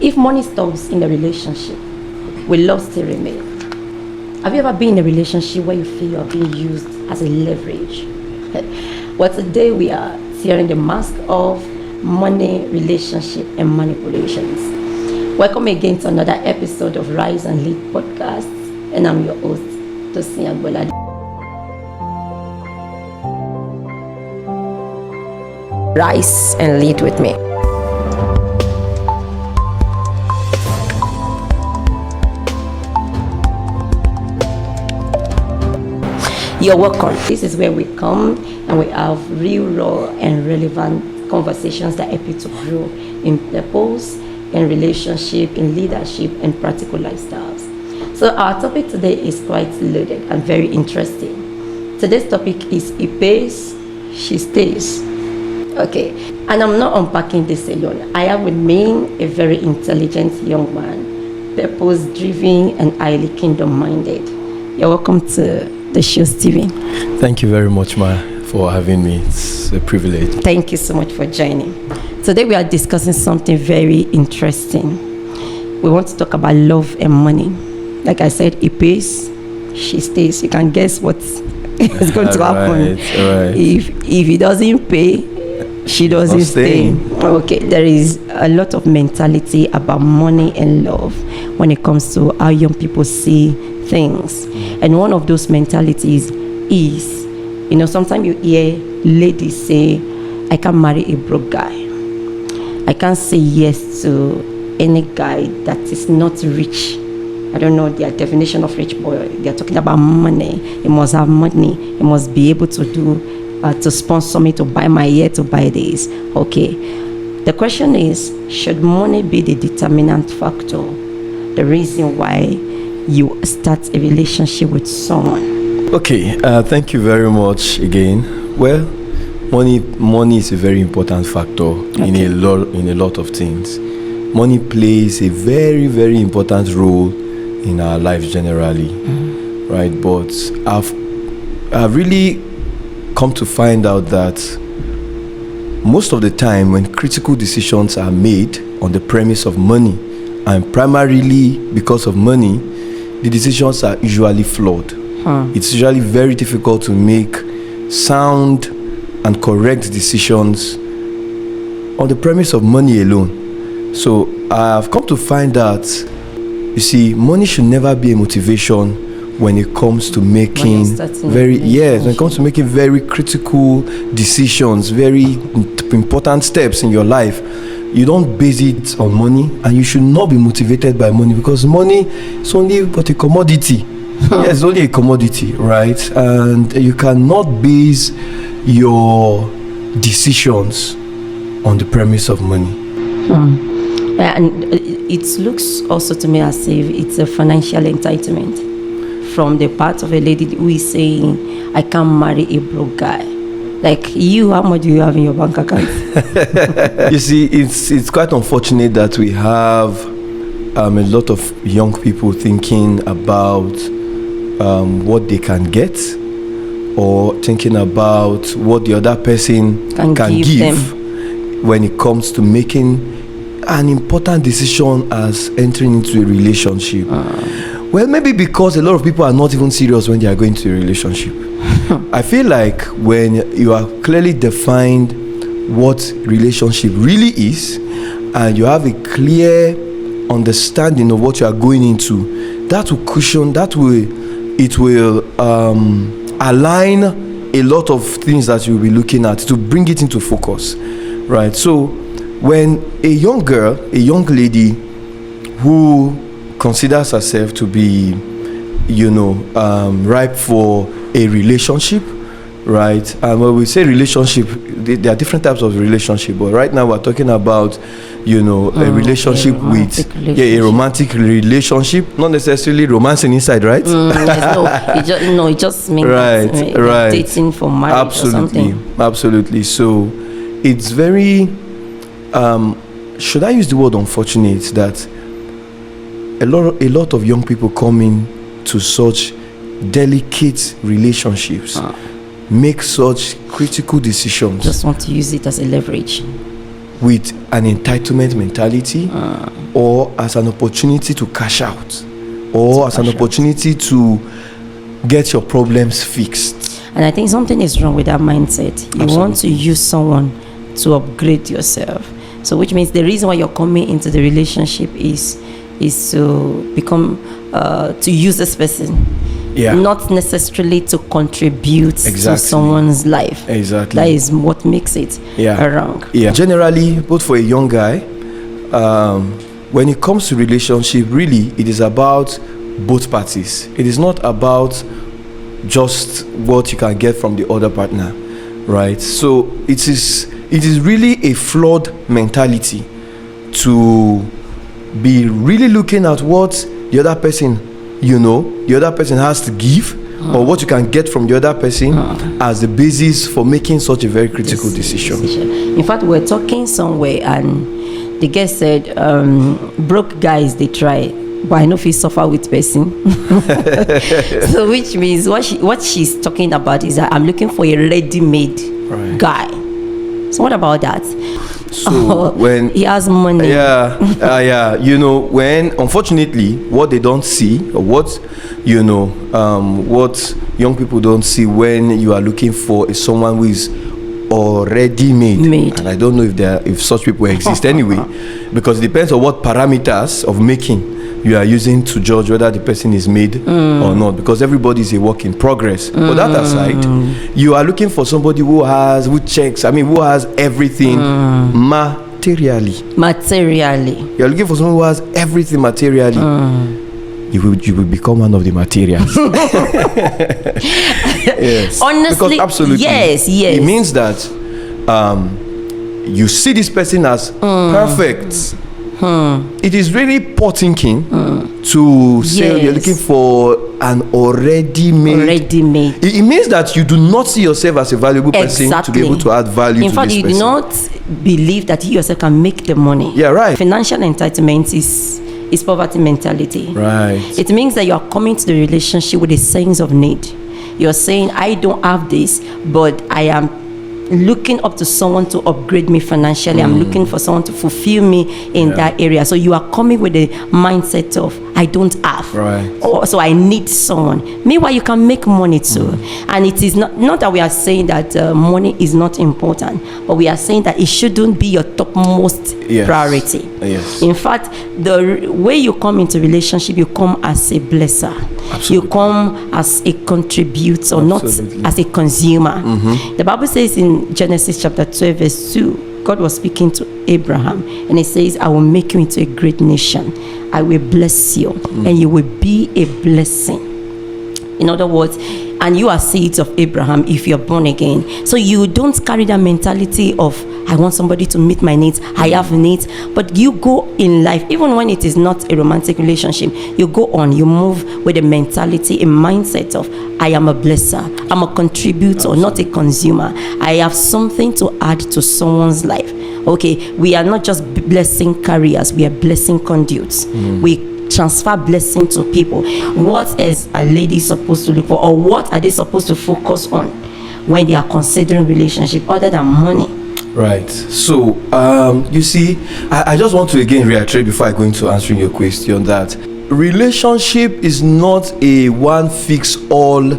If money stops in a relationship, will love still remain? Have you ever been in a relationship where you feel you're being used as a leverage? Well, today we are tearing the mask of money, relationship, and manipulations. Welcome again to another episode of Rise and Lead podcast, and I'm your host, Tosin Agbolade. Rise and lead with me. You're welcome. This is where we come and we have real, raw, and relevant conversations that help you to grow in purpose, in relationship, in leadership, and practical lifestyles. So our topic today is quite loaded and very interesting. Today's topic is "He pays, she stays." Okay, and I'm not unpacking this alone. I have with me a very intelligent young man, purpose-driven and highly kingdom-minded. You're welcome to the show, Steven. Thank you very much, Ma, for having me. It's a privilege. Thank you so much for joining. Today we are discussing something very interesting. We want to talk about love and money. Like I said, he pays, she stays. You can guess what is going to happen. Right. If he doesn't pay, she doesn't stay. Okay, there is a lot of mentality about money and love when it comes to how young people see things. And one of those mentalities is, sometimes you hear ladies say, I can't marry a broke guy. I can't say yes to any guy that is not rich. I don't know their definition of rich, boy. They're talking about money. He must have money. He must be able to to sponsor me, to buy my hair, to buy this. Okay. The question is, should money be the determinant factor? The reason why you start a relationship with someone? Okay, thank you very much again. Well, money is a very important factor in a lot of things. Money plays a very, very important role in our lives generally, right? But I've really come to find out that most of the time when critical decisions are made on the premise of money, and primarily because of money, the decisions are usually flawed. It's usually very difficult to make sound and correct decisions on the premise of money alone. So I've come to find that, you see, money should never be a motivation when it comes to making very critical decisions, very important steps in your life. You don't base it on money, and you should not be motivated by money, because money is only but a commodity. Yes, it's only a commodity, right? And you cannot base your decisions on the premise of money. And it looks also to me as if it's a financial entitlement from the part of a lady who is saying, I can't marry a broke guy. Like you, how much do you have in your bank account? You see, it's quite unfortunate that we have a lot of young people thinking about what they can get, or thinking about what the other person can give them when it comes to making an important decision as entering into a relationship. Well, maybe because a lot of people are not even serious when they are going to a relationship. I feel like when you are clearly defined what relationship really is, and you have a clear understanding of what you are going into, that will cushion, it will align a lot of things that you'll be looking at to bring it into focus, right? So when a young girl, a young lady who considers herself to be, ripe for a relationship, right? And when we say relationship, there are different types of relationship, but right now we're talking about, a relationship a romantic relationship, not necessarily romancing inside, right? It just means right. dating for marriage or something. Absolutely. So it's very, should I use the word unfortunate, that a lot of young people come in to such delicate relationships, make such critical decisions. Just want to use it as a leverage. With an entitlement mentality, or as an opportunity to cash out, or as an opportunity to get your problems fixed. And I think something is wrong with that mindset. You Absolutely. want to use someone to upgrade yourself. So which means the reason why you're coming into the relationship is to become to use this person. Yeah. Not necessarily to contribute to Exactly. someone's life. Exactly. That is what makes it wrong. Yeah. Generally, both for a young guy, when it comes to relationship, really, it is about both parties. It is not about just what you can get from the other partner, right? So it is really a flawed mentality to be really looking at what the other person, the other person has to give, or what you can get from the other person as the basis for making such a very critical decision. In fact, we're talking somewhere and the guest said, broke guys, they try, but I know if you suffer with person. So which means what she's talking about is that I'm looking for a ready-made guy. So what about that? So when he has money, when unfortunately what they don't see, or what what young people don't see when you are looking for is someone who is already made. And I don't know if such people exist anyway, because it depends on what parameters of making you are using to judge whether the person is made or not, because everybody is a work in progress. But that aside, you are looking for somebody who has everything materially. You are looking for someone who has everything materially. You will become one of the materials. Yes. Honestly, because absolutely, yes. It means that you see this person as perfect. It is really poor thinking to say you're looking for an already made. It means that you do not see yourself as a valuable person to be able to add value to this person. In fact, you do not believe that you yourself can make the money. Yeah, right. Financial entitlement is poverty mentality. Right. It means that you are coming to the relationship with a sense of need. You're saying, I don't have this, but I am looking up to someone to upgrade me financially. I'm looking for someone to fulfill me in that area. So you are coming with the mindset of, I don't have, so I need someone. Meanwhile, you can make money too. And it is not that we are saying that money is not important, but we are saying that it shouldn't be your topmost priority. Yes. In fact, the way you come into relationship, you come as a blesser. Absolutely. You come as a contributor, not as a consumer. The Bible says in Genesis chapter 12 verse 2, God was speaking to Abraham, and he says, I will make you into a great nation. I will bless you, and you will be a blessing. In other words, and you are seeds of Abraham if you're born again. So you don't carry that mentality of, I want somebody to meet my needs, I have needs. But you go in life, even when it is not a romantic relationship, you go on, you move with a mentality, a mindset of, I am a blesser, I'm a contributor, not a consumer. I have something to add to someone's life. Okay, we are not just blessing carriers, we are blessing conduits. We transfer blessing to people. What is a lady supposed to look for, or what are they supposed to focus on when they are considering relationship other than money? Right. So you see, I just want to again reiterate before I go into answering your question that relationship is not a one fix all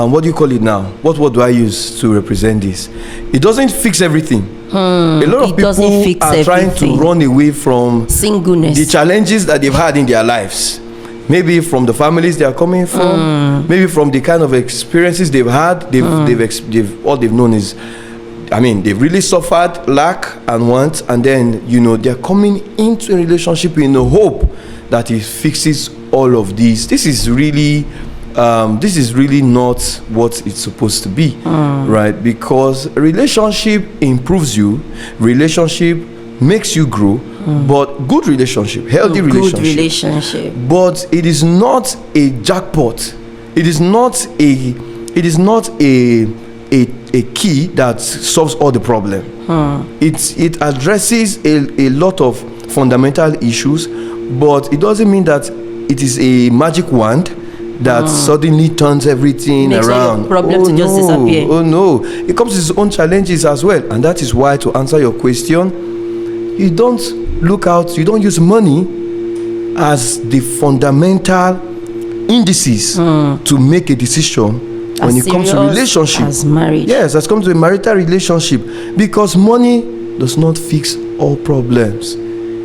what do you call it now? What word do I use to represent this? It doesn't fix everything. A lot of people are trying to run away from singleness, the challenges that they've had in their lives. Maybe from the families they are coming from, maybe from the kind of experiences they've had. All they've known is, they've really suffered lack and want, and then they're coming into a relationship in the hope that it fixes all of these. This is really not what it's supposed to be, right? Because a relationship improves you, relationship makes you grow, but good relationship, healthy relationship. But it is not a jackpot. It is not a key that solves all the problem. It addresses a lot of fundamental issues, but it doesn't mean that it is a magic wand that suddenly turns everything Makes all your around. problem to just disappear. Oh no, it comes with its own challenges as well, and that is why, to answer your question, you don't use money as the fundamental indices to make a decision when it comes to relationship. As marriage. Yes, as comes to a marital relationship, because money does not fix all problems.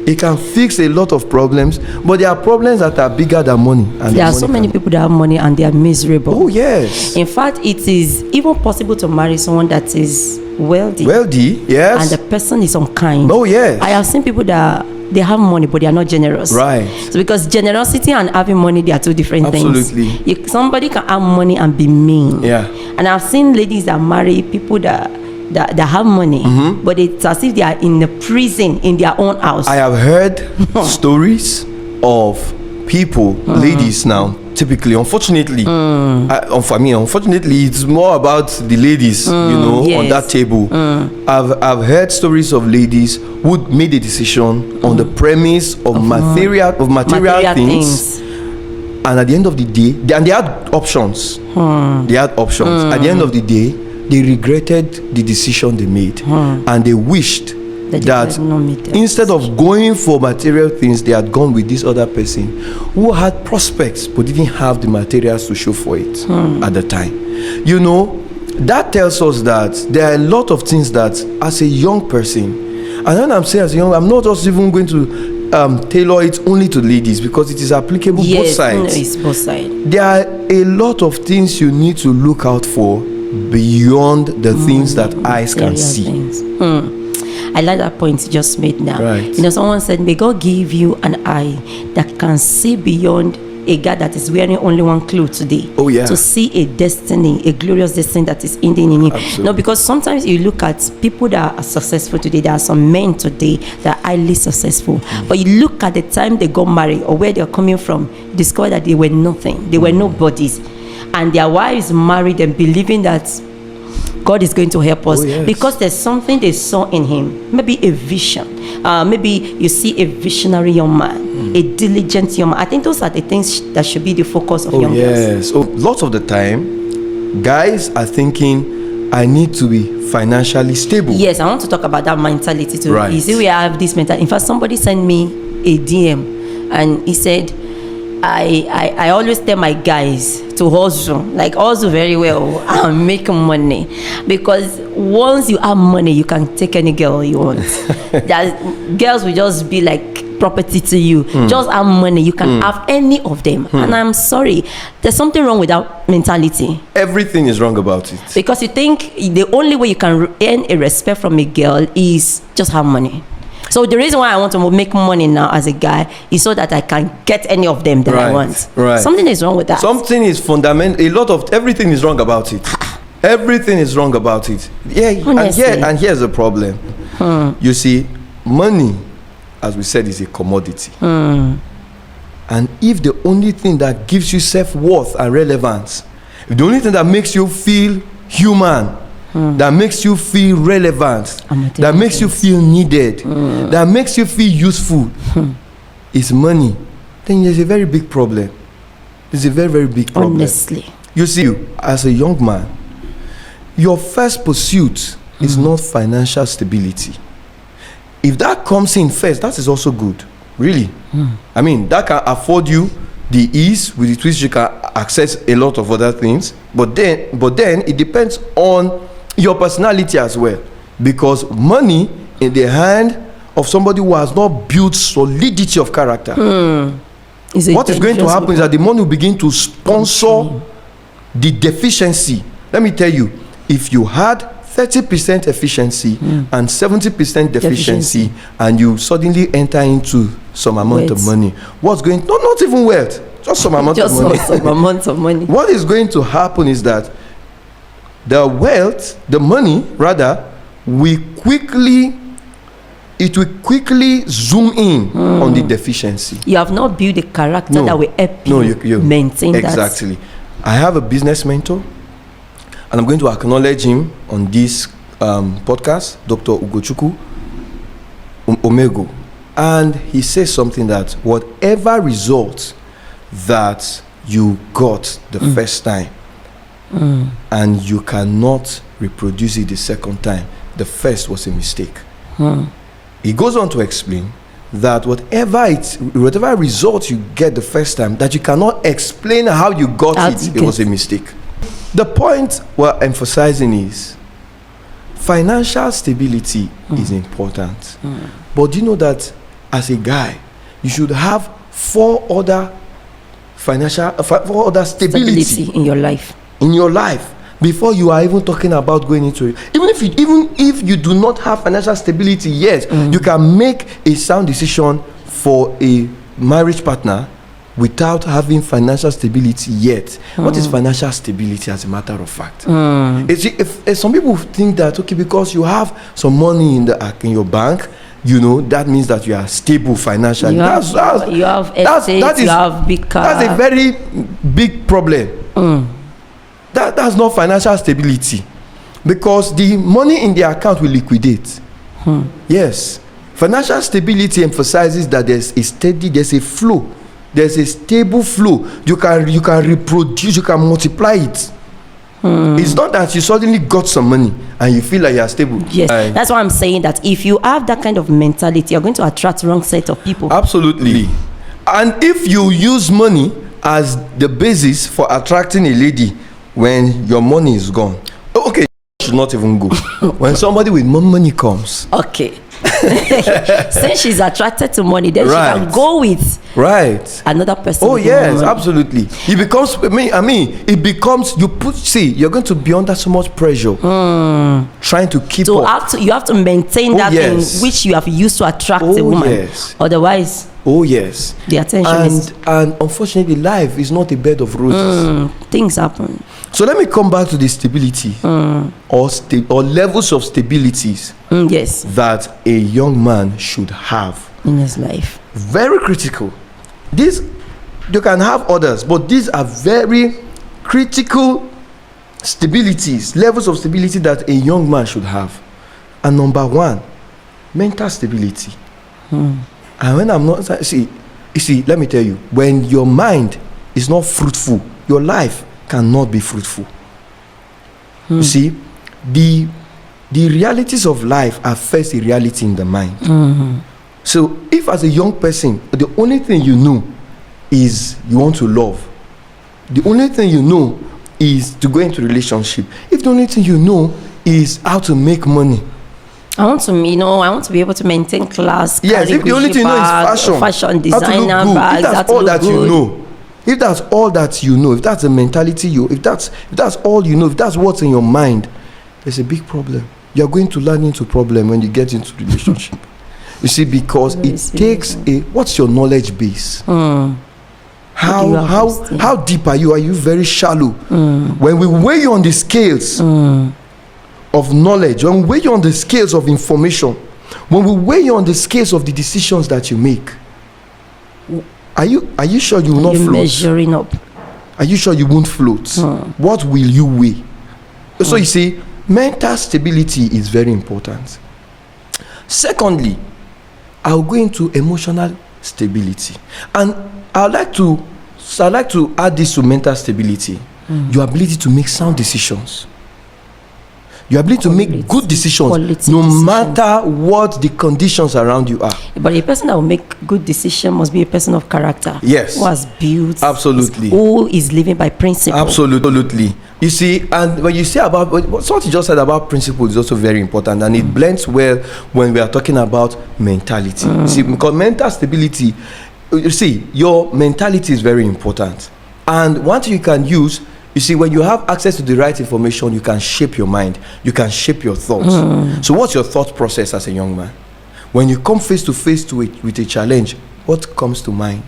It can fix a lot of problems, but there are problems that are bigger than money. And there are so many people that have money and they are miserable. Oh yes. In fact, it is even possible to marry someone that is wealthy. Yes. And the person is unkind. Oh yes. I have seen people that they have money but they are not generous. Right. So because generosity and having money, they are two different Absolutely. things. Somebody can have money and be mean. Yeah. And I've seen ladies that marry people that have money, but it's as if they are in a prison in their own house. I have heard stories of people, ladies now, typically, unfortunately, unfortunately, it's more about the ladies, yes. on that table. I've heard stories of ladies who made a decision on the premise of material things. And at the end of the day, they had options. At the end of the day, they regretted the decision they made, and they wished that instead of going for material things, they had gone with this other person who had prospects but didn't have the materials to show for it at the time. That tells us that there are a lot of things that, as a young person, and when I'm saying as a young, I'm not just even going to tailor it only to ladies, because it is applicable both sides. It's both sides. There are a lot of things you need to look out for beyond the things that eyes can see. I like that point you just made now. Right. Someone said, may God give you an eye that can see beyond a guy that is wearing only one cloth today. Oh yeah. To see a destiny, a glorious destiny that is ending in him. Absolutely. No, because sometimes you look at people that are successful today. There are some men today that are highly successful. But you look at the time they got married or where they're coming from, discover that they were nothing. They were nobodies. And their wives married them believing that God is going to help us. Oh, yes. Because there's something they saw in him. Maybe a vision. Maybe you see a visionary young man, a diligent young man. I think those are the things that should be the focus of young girls. Yes. So lots of the time, guys are thinking, I need to be financially stable. Yes, I want to talk about that mentality too. Right. You see, we have this mentality. In fact, somebody sent me a DM and he said, I always tell my guys to hustle very well and make money, because once you have money, you can take any girl you want. That girls will just be like property to you. Just have money, you can have any of them. And I'm sorry, there's something wrong with that mentality. Everything is wrong about it. Because you think the only way you can earn a respect from a girl is just have money. So the reason why I want to make money now as a guy is so that I can get any of them that I want. Right. Something is wrong with that. Something is fundamental. Everything is wrong about it. Everything is wrong about it. Yeah. And here's the problem. You see, money, as we said, is a commodity. And if the only thing that gives you self-worth and relevance, if the only thing that makes you feel human, that makes you feel relevant, that makes you feel needed, that makes you feel useful, is money, then there's a very big problem. There's a very, very big problem. Honestly. You see, as a young man, your first pursuit is not financial stability. If that comes in first, that is also good, really. I mean, that can afford you the ease with which you can access a lot of other things, but then it depends on your personality as well, because money in the hand of somebody who has not built solidity of character, what is going to happen is that the money will begin to sponsor the deficiency. Let me tell you, if you had 30% efficiency and 70% deficiency, and you suddenly enter into some amount of money, what's going not even wealth, just some amount of money. Some amount of money. What is going to happen is that the money will quickly zoom in on the deficiency. You have not built the character that will help you maintain that. Exactly. I have a business mentor, and I'm going to acknowledge him on this podcast, Dr. Ugochukwu Omego. And he says something that whatever results that you got the first time, and you cannot reproduce it the second time, the first was a mistake. He goes on to explain that whatever result you get the first time, that you cannot explain how you got it was a mistake. The point we're emphasizing is financial stability is important. But do you know that as a guy, you should have four other stability in your life. Before you are even talking about going into it. Even if you do not have financial stability yet, you can make a sound decision for a marriage partner without having financial stability yet. What is financial stability, as a matter of fact? If some people think that, okay, because you have some money in your bank, you know, that means that you are stable financially. You have estates, you have big car. That's a very big problem. That's not financial stability, because the money in the account will liquidate. Yes, financial stability emphasizes that there's a flow, there's a stable flow. You can reproduce, you can multiply it. It's not that you suddenly got some money and you feel like you're stable. Yes, that's why I'm saying that if you have that kind of mentality, you're going to attract wrong set of people. Absolutely. And if you use money as the basis for attracting a lady when your money is gone, okay, you should not even go. When somebody with more money comes, okay, since she's attracted to money, then she can go with another person. Oh yes, absolutely. It becomes it becomes you're going to be under so much pressure trying to keep up. You have to maintain that thing which you have used to attract a woman. Yes. Otherwise, the attention and unfortunately, life is not a bed of roses. Things happen. So let me come back to the stability or levels of stabilities that a young man should have in his life. Very critical. You can have others, but these are very critical stabilities, levels of stability that a young man should have. And number one, mental stability. And when I'm not, you see, let me tell you, when your mind is not fruitful, your life cannot be fruitful. You see, the realities of life are first a reality in the mind. So if as a young person, the only thing you know is you want to love, the only thing you know is to go into relationship, if the only thing you know is how to make money, I want to be able to maintain class. Yes, if the only thing you know is fashion designer bags, if that's all that you know, if that's all that you know, if that's the mentality if that's all you know, if that's what's in your mind, there's a big problem. You're going to run into problem when you get into relationship. You see, because it takes what's your knowledge base? How deep are you? Are you very shallow? When we weigh you on the scales of knowledge, when we weigh you on the scales of information, when we weigh you on the scales of the decisions that you make, are you sure you will not float? Measuring up. Are you sure you won't float? What will you weigh? So you see, mental stability is very important. Secondly, I'll go into emotional stability, and I'd like to add this to mental stability. Your ability to make sound decisions. Your ability to make good decisions, no matter what the conditions around you are. But a person that will make good decisions must be a person of character. Yes. Who has built. Absolutely. Who is living by principle. Absolutely. You see, and when you say about what you just said about principle is also very important, and it blends well when we are talking about mentality. You see, because mental stability, you see, your mentality is very important. And one thing you can use, you see, when you have access to the right information, you can shape your mind, you can shape your thoughts. So what's your thought process as a young man? When you come face to face with a challenge, what comes to mind?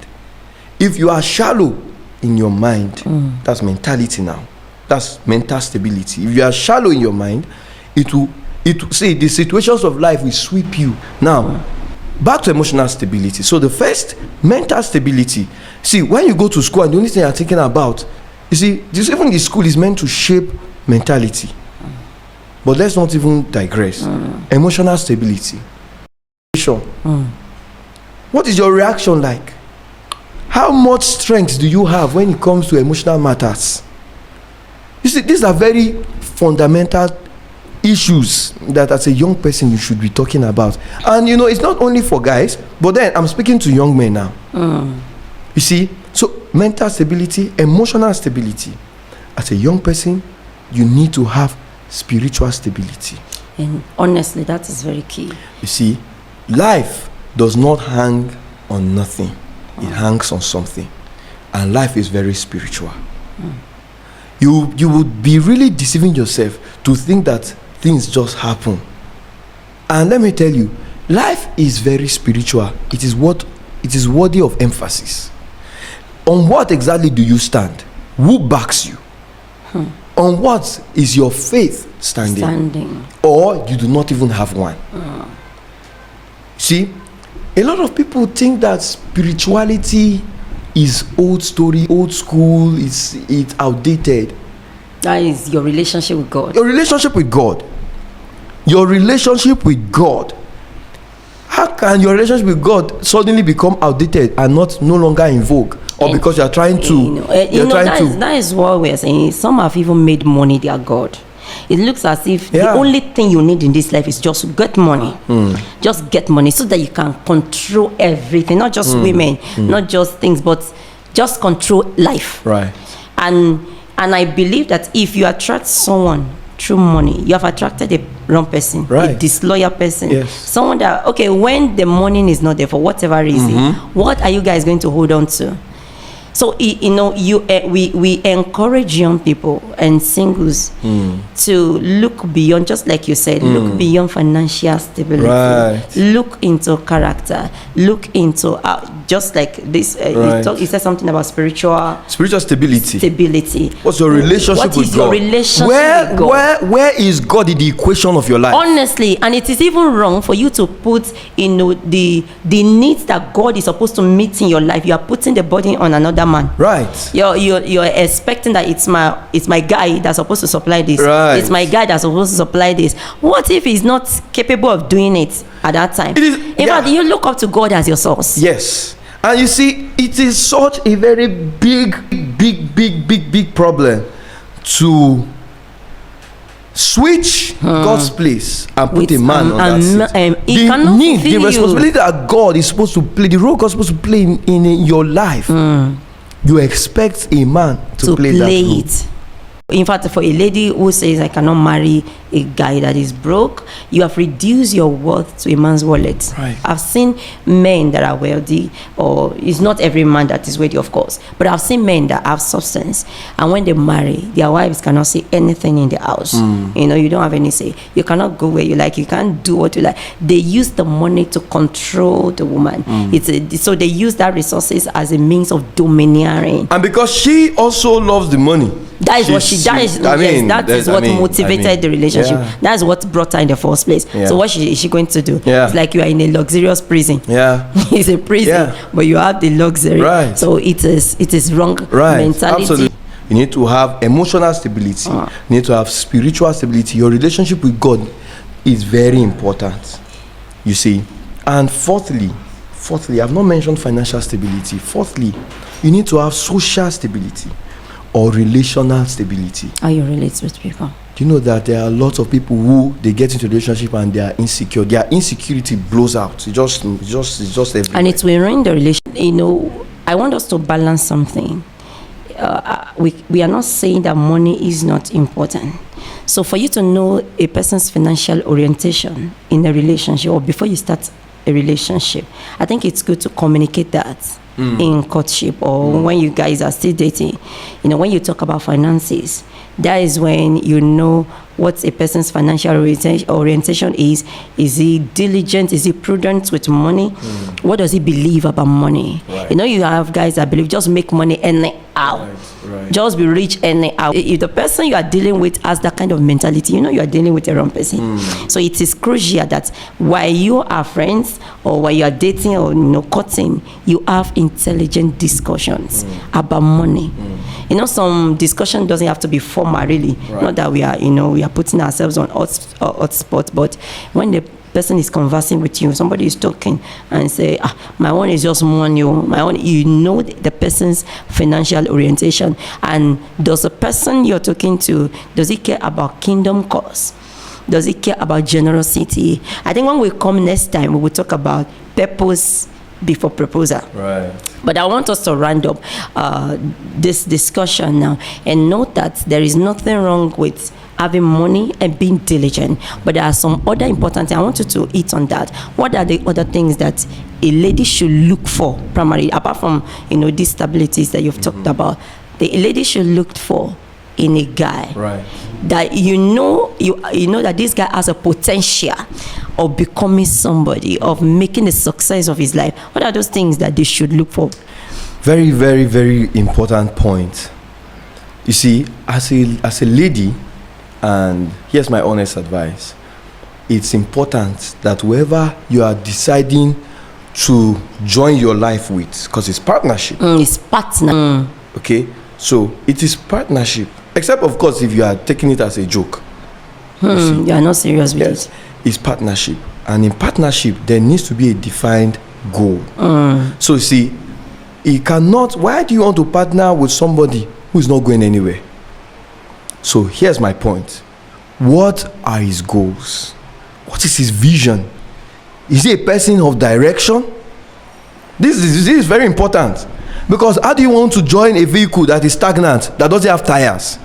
If you are shallow in your mind, that's mentality now. That's mental stability. If you are shallow in your mind, it will see, the situations of life will sweep you. Now, back to emotional stability. So the first, mental stability. See, when you go to school and the only thing you're thinking about, you see, even the school is meant to shape mentality. But let's not even digress. Emotional stability. What is your reaction like? How much strength do you have when it comes to emotional matters? You see, these are very fundamental issues that as a young person you should be talking about. And you know, it's not only for guys, but then I'm speaking to young men now. You see, so mental stability, emotional stability. As a young person, you need to have spiritual stability. And honestly, that is very key. You see, life does not hang on nothing. It hangs on something. And life is very spiritual. You would be really deceiving yourself to think that things just happen. And let me tell you, life is very spiritual. It is worthy of emphasis. On what exactly do you stand? Who backs you? On what is your faith standing? Or you do not even have one? See, a lot of people think that spirituality is old story, old school, it's outdated. That is your relationship with God. Your relationship with God. Your relationship with God. How can your relationship with God suddenly become outdated and no longer in vogue? Or because you are trying to that is what we're saying. Some have even made money their God. It looks as if the only thing you need in this life is just get money. Just get money so that you can control everything, not just women, not just things, but just control life. Right. And I believe that if you attract someone through money, you have attracted a wrong person, a disloyal person. Yes. Someone that, okay, when the money is not there for whatever reason, what are you guys going to hold on to? So, you know, we encourage young people and singles to look beyond, just like you said, look beyond financial stability. Right. Look into character. Look into, just like this, you said something about spiritual stability. What's your relationship with God? Your relationship with God? Where is God in the equation of your life? Honestly, and it is even wrong for you to put, you know, the needs that God is supposed to meet in your life. You are putting the burden on another man. Right. You're expecting that it's my guy that's supposed to supply this. Right. It's my guy that's supposed to supply this. What if he's not capable of doing it at that time? In fact, you look up to God as your source. Yes. And you see, it is such a very big problem to switch God's place and put a man on that seat. The responsibility that God is supposed to play, the role God is supposed to play in your life, you expect a man to play that role. It. In fact, for a lady who says, I cannot marry a guy that is broke, you have reduced your worth to a man's wallet. Right. I've seen men that are wealthy, or it's not every man that is wealthy, of course, but I've seen men that have substance, and when they marry, their wives cannot say anything in the house. You know, you don't have any say. You cannot go where you like. You can't do what you like. They use the money to control the woman. So they use that resources as a means of domineering. And because she also loves the money. That is what motivated the relationship. Yeah. That's what brought her in the first place. Yeah. So what is she going to do? Yeah. It's like you are in a luxurious prison. Yeah. It's a prison, but you have the luxury. Right. So it is wrong mentality. Absolutely. You need to have emotional stability. You need to have spiritual stability. Your relationship with God is very important. You see. And fourthly, I've not mentioned financial stability. Fourthly, you need to have social stability or relational stability. How you relate with people. Do you know that there are lots of people who they get into a relationship and they are insecure? Their insecurity blows out. It's just everywhere. And it will ruin the relationship. You know, I want us to balance something. We are not saying that money is not important. So for you to know a person's financial orientation in a relationship or before you start a relationship, I think it's good to communicate that. In courtship or when you guys are still dating. You know, when you talk about finances, that is when you know what a person's financial orientation is. Is he diligent? Is he prudent with money? What does he believe about money? Right. You know, you have guys that believe just make money anyhow. Right. Just be rich anyhow. If the person you are dealing with has that kind of mentality, you know you are dealing with a wrong person. So it is crucial that while you are friends or while you are dating or courting, you have intelligent discussions about money. You know, some discussion doesn't have to be formal, really. Right. Not that we are putting ourselves on hot spot, but when the person is conversing with you, somebody is talking and say, my own is just money, my own, you know the person's financial orientation. And does the person you're talking to, does he care about kingdom cause? Does he care about generosity? I think when we come next time, we will talk about purpose before proposal. Right. But I want us to round up this discussion now and note that there is nothing wrong with having money and being diligent, but there are some other important things. I want you to hit on that. What are the other things that a lady should look for primarily, apart from these stabilities that you've talked about? A lady should look for in a guy, right, that you know that this guy has a potential of becoming somebody, of making a success of his life. What are those things that they should look for? Very, very, very important point. You see, as a lady, and here's my honest advice, it's important that whoever you are deciding to join your life with, because it's partnership. It's partner. Okay, so it is partnership. Except, of course, if you are taking it as a joke. You are not serious with it. It's partnership. And in partnership, there needs to be a defined goal. So, you see, why do you want to partner with somebody who is not going anywhere? So, here's my point. What are his goals? What is his vision? Is he a person of direction? This is very important. Because how do you want to join a vehicle that is stagnant, that doesn't have tires?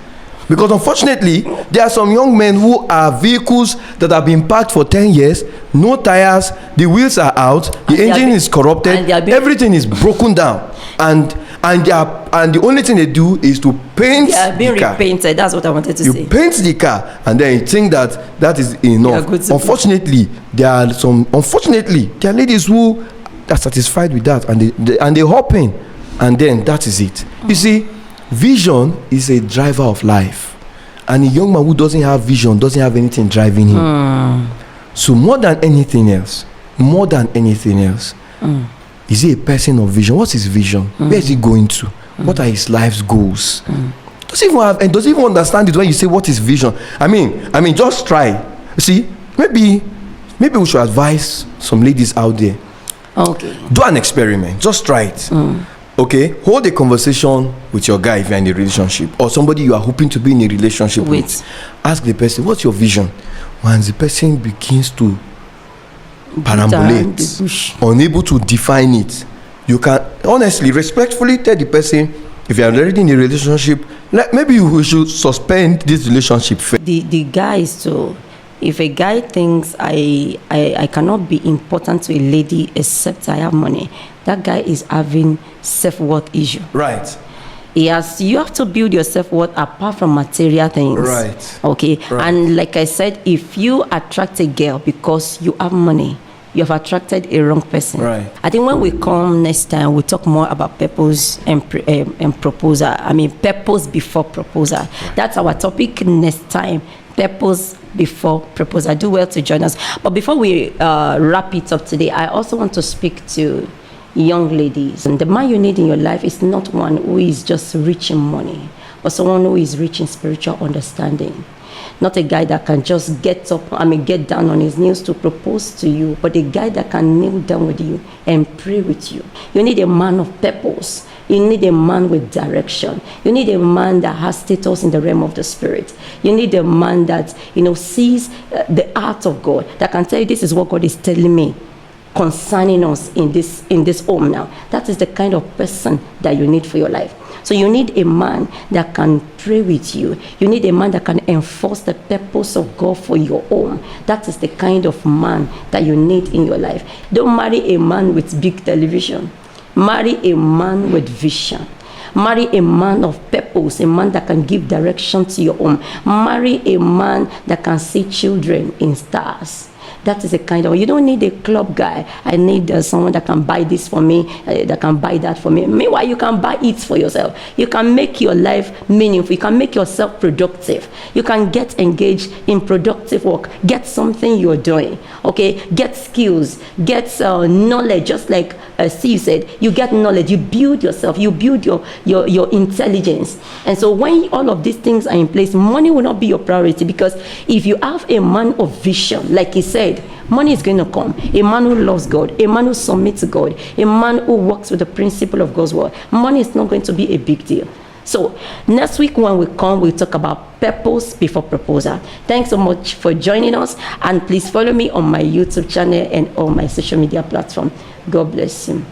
Because unfortunately, there are some young men who are vehicles that have been parked for 10 years, no tires, the wheels are out, the engine is corrupted, everything is broken down, and the only thing they do is to paint the car. They are being repainted. That's what I wanted to say. You paint the car, and then you think that is enough. Unfortunately, there are ladies who are satisfied with that, and they hop in, and then that is it. You see, vision is a driver of life, and a young man who doesn't have vision doesn't have anything driving him. So more than anything else, is he a person of vision? What's his vision? Where is he going to? What are his life's goals? Does he even understand it when you say what is vision? I mean, just try. See, maybe we should advise some ladies out there. Okay. Do an experiment. Just try it. Okay, hold a conversation with your guy if you're in a relationship, or somebody you are hoping to be in a relationship with. Ask the person, what's your vision? Once the person begins to perambulate, unable to define it, you can honestly, respectfully tell the person, if you are already in a relationship, maybe we should suspend this relationship. The guys too. If a guy thinks I cannot be important to a lady except I have money, that guy is having self-worth issue. Right. You have to build your self-worth apart from material things. Right. Okay. Right. And like I said, if you attract a girl because you have money, you have attracted a wrong person. Right. I think when we come next time, we'll talk more about purpose and proposal. Purpose before proposal. That's our topic next time. Purpose before proposal. Do well to join us. But before we wrap it up today, I also want to speak to young ladies. And the man you need in your life is not one who is just rich in money, but someone who is rich in spiritual understanding. Not a guy that can just get down on his knees to propose to you, but a guy that can kneel down with you and pray with you. You need a man of purpose. You need a man with direction. You need a man that has status in the realm of the spirit. You need a man that sees the heart of God, that can tell you, this is what God is telling me concerning us in this home now. That is the kind of person that you need for your life. So you need a man that can pray with you. You need a man that can enforce the purpose of God for your home. That is the kind of man that you need in your life. Don't marry a man with big television. Marry a man with vision. Marry a man of purpose, a man that can give direction to your home. Marry a man that can see children in stars. That is the kind of, you don't need a club guy. I need someone that can buy this for me, that can buy that for me. Meanwhile, you can buy it for yourself. You can make your life meaningful. You can make yourself productive. You can get engaged in productive work. Get something you're doing, okay? Get skills, get knowledge, just like Steve said, you get knowledge, you build yourself, you build your intelligence. And so when all of these things are in place, money will not be your priority, because if you have a man of vision, like he said, money is going to come. A man who loves God, a man who submits to God, a man who works with the principle of God's word, money is not going to be a big deal. So next week when we come, we'll talk about purpose before proposal. Thanks so much for joining us, and please follow me on my YouTube channel and all my social media platforms. God bless you.